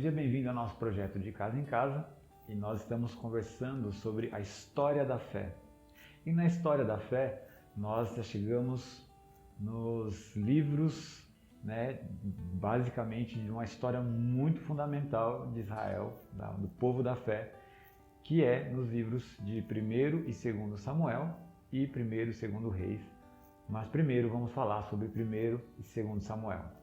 Seja bem-vindo ao nosso projeto de Casa em Casa e nós estamos conversando sobre a história da fé. E na história da fé, nós já chegamos nos livros, basicamente de uma história muito fundamental de Israel, do povo da fé, que é nos livros de 1º e 2º Samuel e 1º e 2º Reis. Mas primeiro vamos falar sobre 1º e 2º Samuel.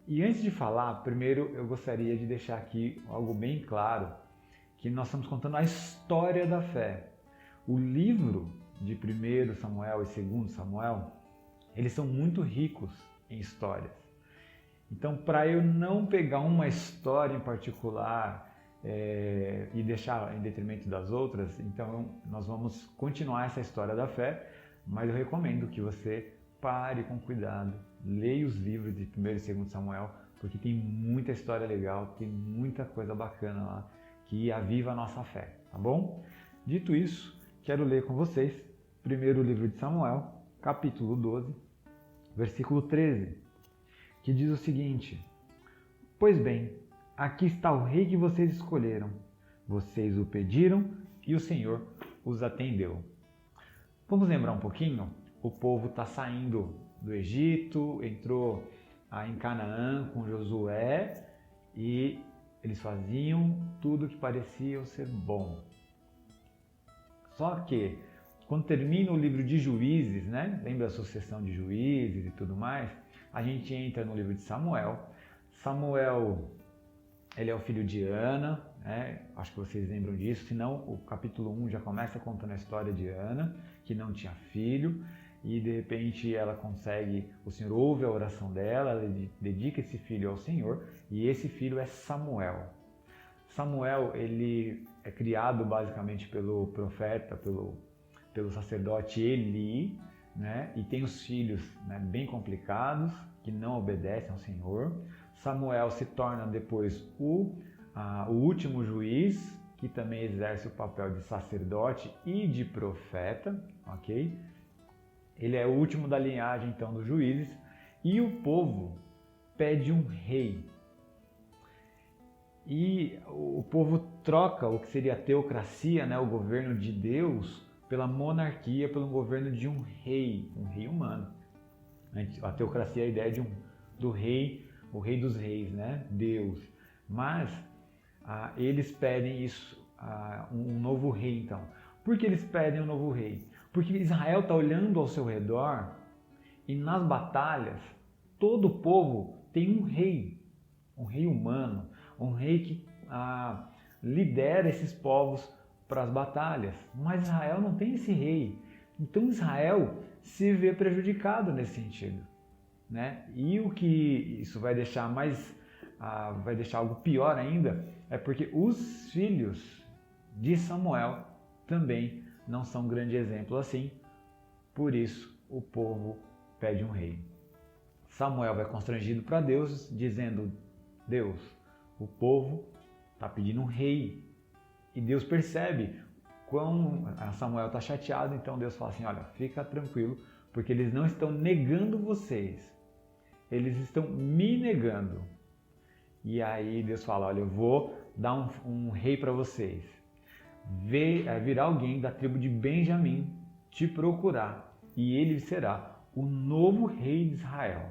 E antes de falar, primeiro eu gostaria de deixar aqui algo bem claro, que nós estamos contando a história da fé. O livro de 1º Samuel e 2º Samuel, eles são muito ricos em histórias. Então, para eu não pegar uma história em particular e deixar em detrimento das outras, então nós vamos continuar essa história da fé, mas eu recomendo que você pare com cuidado, leia os livros de 1º e 2º Samuel, porque tem muita história legal, tem muita coisa bacana lá que aviva a nossa fé, tá bom? Dito isso, quero ler com vocês primeiro livro de Samuel, capítulo 12, versículo 13, que diz o seguinte: Pois bem, aqui está o rei que vocês escolheram, vocês o pediram e o Senhor os atendeu. Vamos lembrar um pouquinho? O povo está saindo do Egito, entrou em Canaã com Josué e eles faziam tudo que parecia ser bom. Só que, quando termina o livro de Juízes, lembra a sucessão de juízes e tudo mais, a gente entra no livro de Samuel. Samuel, ele é o filho de Ana, acho que vocês lembram disso, senão o capítulo 1 já começa contando a história de Ana, que não tinha filho, e de repente ela consegue, o Senhor ouve a oração dela, ela dedica esse filho ao Senhor, e esse filho é Samuel. Samuel, ele é criado basicamente pelo profeta, pelo sacerdote Eli, e tem os filhos bem complicados, que não obedecem ao Senhor. Samuel se torna depois o último juiz, que também exerce o papel de sacerdote e de profeta, ok? Ele é o último da linhagem, então, dos juízes, e o povo pede um rei. E o povo troca o que seria a teocracia, o governo de Deus, pela monarquia, pelo governo de um rei humano. A teocracia é a ideia do rei, o rei dos reis, Deus. Mas eles pedem isso, um novo rei, então. Por que eles pedem um novo rei? Porque Israel está olhando ao seu redor e nas batalhas todo o povo tem um rei humano, um rei que lidera esses povos para as batalhas. Mas Israel não tem esse rei. Então Israel se vê prejudicado nesse sentido, E o que isso vai deixar vai deixar algo pior ainda é porque os filhos de Samuel também não são um grande exemplo assim, por isso o povo pede um rei. Samuel vai constrangido para Deus, dizendo: Deus, o povo está pedindo um rei. E Deus percebe quão Samuel está chateado, então Deus fala assim: olha, fica tranquilo, porque eles não estão negando vocês, eles estão me negando. E aí Deus fala: olha, eu vou dar um rei para vocês. Virá alguém da tribo de Benjamim te procurar, e ele será o novo rei de Israel.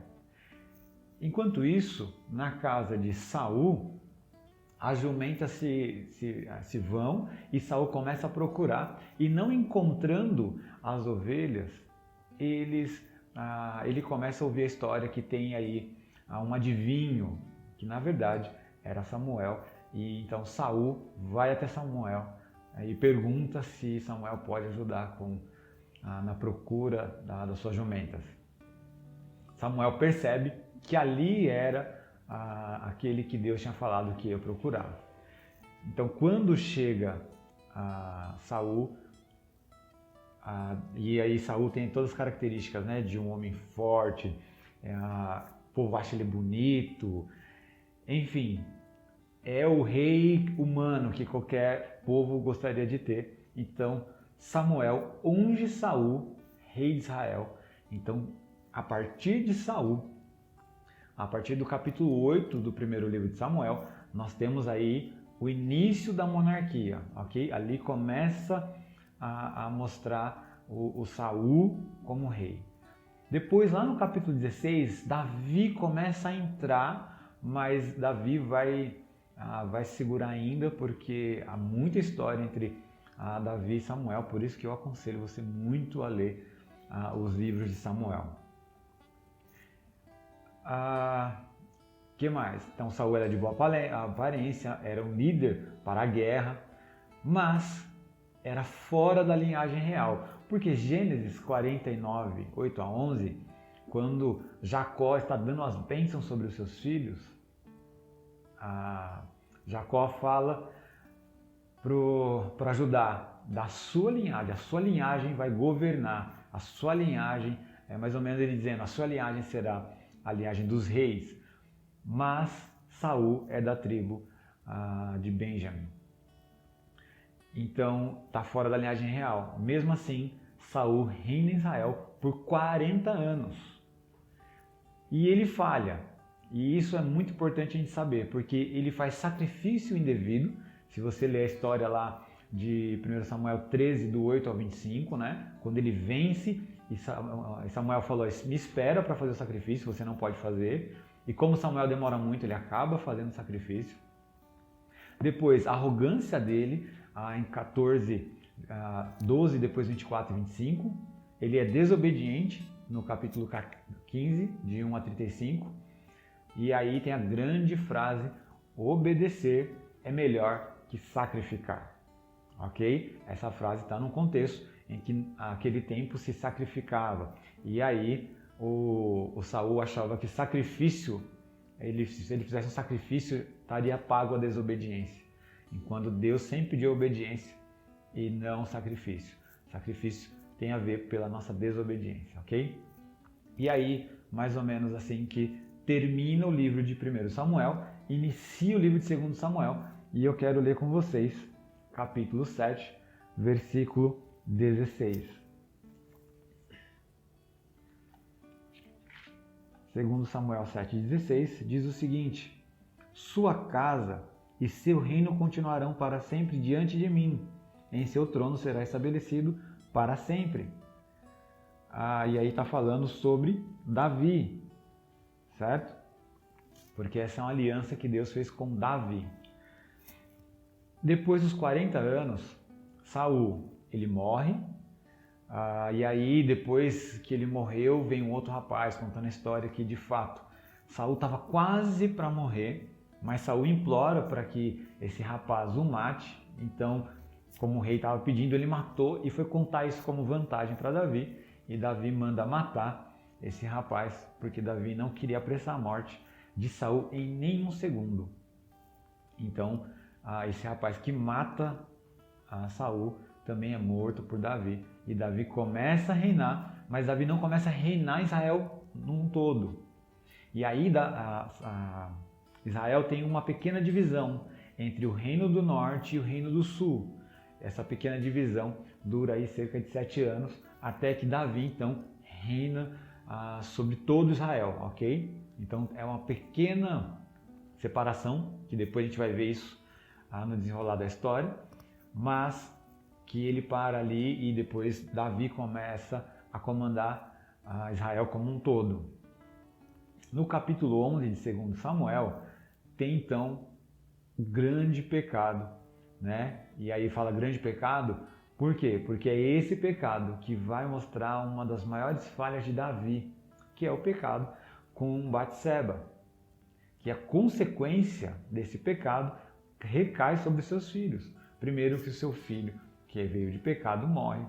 Enquanto isso, na casa de Saul, as jumentas se vão e Saul começa a procurar, e não encontrando as ovelhas, ele começa a ouvir a história que tem aí um adivinho, que na verdade era Samuel, e então Saul vai até Samuel e pergunta se Samuel pode ajudar na procura das suas jumentas. Samuel percebe que ali era aquele que Deus tinha falado que ia procurar. Então, quando chega Saul, e aí Saul tem todas as características de um homem forte, o povo acha ele bonito, enfim, é o rei humano que qualquer povo gostaria de ter. Então Samuel unge Saul rei de Israel. Então, a partir de Saul, a partir do capítulo 8 do primeiro livro de Samuel, nós temos aí o início da monarquia, ok? Ali começa a mostrar o Saul como rei. Depois, lá no capítulo 16, Davi começa a entrar, mas Davi vai segurar ainda, porque há muita história entre Davi e Samuel, por isso que eu aconselho você muito a ler os livros de Samuel. Que mais? Então Saul era de boa aparência, era um líder para a guerra, mas era fora da linhagem real. Porque Gênesis 49, 8 a 11, quando Jacó está dando as bênçãos sobre os seus filhos, Jacó fala para Judá, da sua linhagem, a sua linhagem vai governar, a sua linhagem, mais ou menos ele dizendo, a sua linhagem será a linhagem dos reis, mas Saul é da tribo de Benjamim. Então está fora da linhagem real. Mesmo assim, Saul reina em Israel por 40 anos. E ele falha. E isso é muito importante a gente saber, porque ele faz sacrifício indevido. Se você ler a história lá de 1 Samuel 13, do 8 ao 25, né? Quando ele vence, e Samuel falou, me espera para fazer o sacrifício, você não pode fazer. E como Samuel demora muito, ele acaba fazendo o sacrifício. Depois, a arrogância dele, em 14, 12, depois 24 e 25. Ele é desobediente, no capítulo 15, de 1 a 35. E aí tem a grande frase, obedecer é melhor que sacrificar. Ok? Essa frase está num contexto em que naquele tempo se sacrificava. E aí o Saul achava que sacrifício, se ele fizesse um sacrifício, estaria pago a desobediência. Enquanto Deus sempre pediu obediência e não sacrifício. Sacrifício tem a ver pela nossa desobediência, ok? E aí, mais ou menos assim que termina o livro de 1 Samuel, inicia o livro de 2 Samuel, e eu quero ler com vocês capítulo 7, versículo 16. 2 Samuel 7,16 diz o seguinte: sua casa e seu reino continuarão para sempre diante de mim. Em seu trono será estabelecido para sempre. E aí está falando sobre Davi, certo? Porque essa é uma aliança que Deus fez com Davi. Depois dos 40 anos, Saul, ele morre. E aí, depois que ele morreu, vem um outro rapaz contando a história que, de fato, Saul estava quase para morrer, mas Saul implora para que esse rapaz o mate. Então, como o rei estava pedindo, ele matou e foi contar isso como vantagem para Davi. E Davi manda matar esse rapaz, porque Davi não queria apressar a morte de Saul em nenhum segundo. Então, esse rapaz que mata Saul também é morto por Davi. E Davi começa a reinar, mas Davi não começa a reinar Israel num todo. E aí Israel tem uma pequena divisão entre o reino do norte e o reino do sul. Essa pequena divisão dura aí cerca de 7 anos, até que Davi então reina sobre todo Israel, ok? Então é uma pequena separação, que depois a gente vai ver isso no desenrolar da história, mas que ele para ali e depois Davi começa a comandar Israel como um todo. No capítulo 11 de 2 Samuel, tem então o grande pecado, né? E aí fala grande pecado, por quê? Porque é esse pecado que vai mostrar uma das maiores falhas de Davi, que é o pecado com Batseba, que a consequência desse pecado recai sobre seus filhos. Primeiro que o seu filho, que veio de pecado, morre.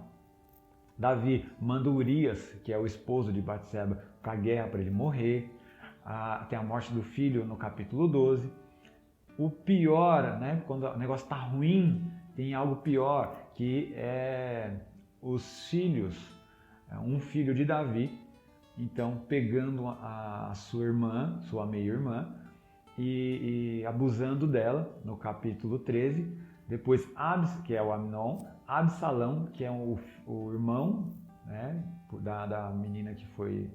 Davi manda Urias, que é o esposo de Batseba, para a guerra para ele morrer. Tem a morte do filho no capítulo 12. O pior, né, quando o negócio está ruim, tem algo pior, que é os filhos, um filho de Davi, então pegando a sua irmã, sua meia-irmã, e abusando dela, no capítulo 13. Depois que é o Amnon, Absalão, que é o irmão, né, da menina que foi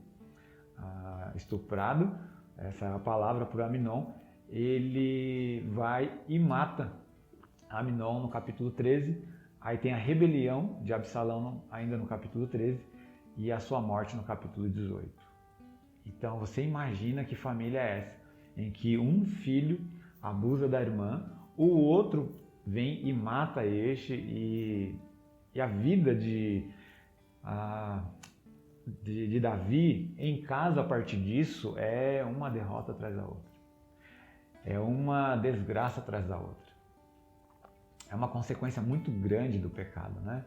estuprado, essa é a palavra por Amnon, ele vai e mata Amnon no capítulo 13, aí tem a rebelião de Absalão ainda no capítulo 13 e a sua morte no capítulo 18. Então você imagina que família é essa, em que um filho abusa da irmã, o outro vem e mata este, e a vida de Davi em casa a partir disso é uma derrota atrás da outra. É uma desgraça atrás da outra. É uma consequência muito grande do pecado, né?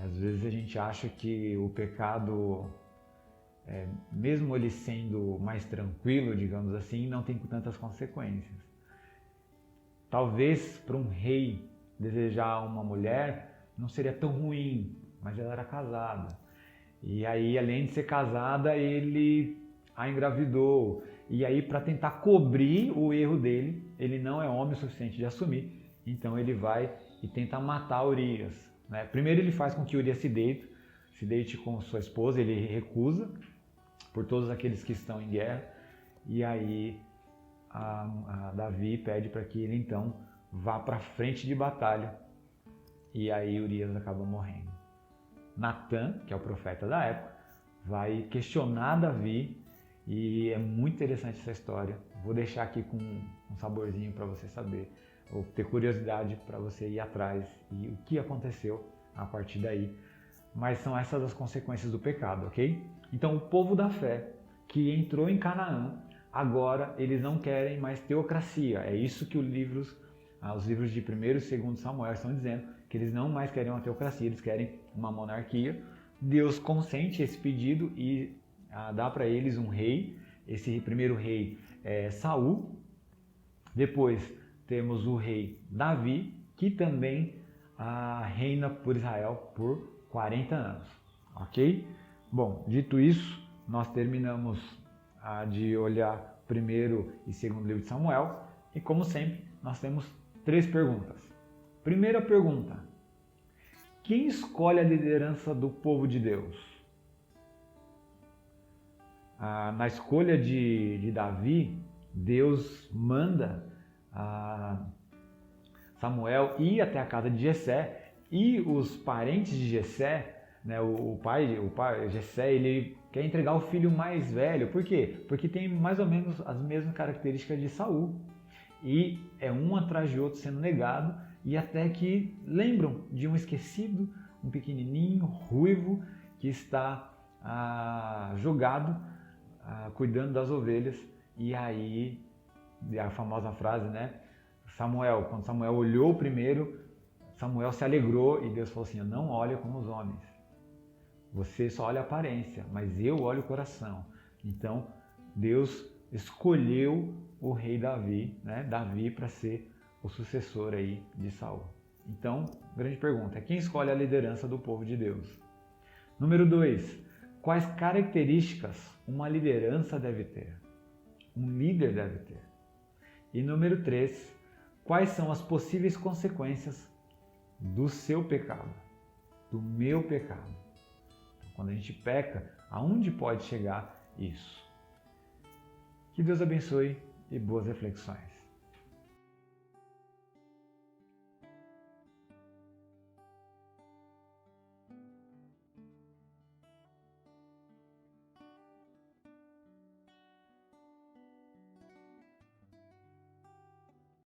Às vezes a gente acha que o pecado, mesmo ele sendo mais tranquilo, digamos assim, não tem tantas consequências. Talvez para um rei desejar uma mulher não seria tão ruim, mas ela era casada. E aí, além de ser casada, ele a engravidou. E aí, para tentar cobrir o erro dele, ele não é homem o suficiente de assumir, então ele vai e tenta matar Urias, né? Primeiro ele faz com que Urias se deite com sua esposa, ele recusa por todos aqueles que estão em guerra, e aí a Davi pede para que ele então vá para a frente de batalha, e aí Urias acaba morrendo. Natã, que é o profeta da época, vai questionar Davi, e é muito interessante essa história. Vou deixar aqui com um saborzinho para você saber, ou ter curiosidade para você ir atrás e o que aconteceu a partir daí. Mas são essas as consequências do pecado, ok? Então o povo da fé que entrou em Canaã, agora eles não querem mais teocracia. É isso que os livros de 1º e 2º Samuel estão dizendo, que eles não mais querem uma teocracia, eles querem uma monarquia. Deus consente esse pedido e dá para eles um rei. Esse primeiro rei é Saul. Depois temos o rei Davi, que também reina por Israel por 40 anos, ok? Bom, dito isso, nós terminamos de olhar 1º e 2º livro de Samuel, e como sempre, nós temos 3 perguntas. Primeira pergunta: quem escolhe a liderança do povo de Deus? Na escolha de Davi, Deus manda Samuel ir até a casa de Jessé, e os parentes de Jessé, né, o pai Jessé, ele quer entregar o filho mais velho. Por quê? Porque tem mais ou menos as mesmas características de Saul, e é um atrás de outro sendo negado, e até que lembram de um esquecido, um pequenininho, ruivo, que está jogado, cuidando das ovelhas. E aí, a famosa frase, né? Quando Samuel olhou primeiro, Samuel se alegrou, e Deus falou assim: não olha como os homens, você só olha a aparência, mas eu olho o coração. Então Deus escolheu o rei Davi, né? Davi, para ser o sucessor aí de Saul. Então, grande pergunta: quem escolhe a liderança do povo de Deus? Número 2, quais características uma liderança deve ter? Um líder deve ter. E número 3, quais são as possíveis consequências do seu pecado, do meu pecado? Então, quando a gente peca, aonde pode chegar isso? Que Deus abençoe e boas reflexões.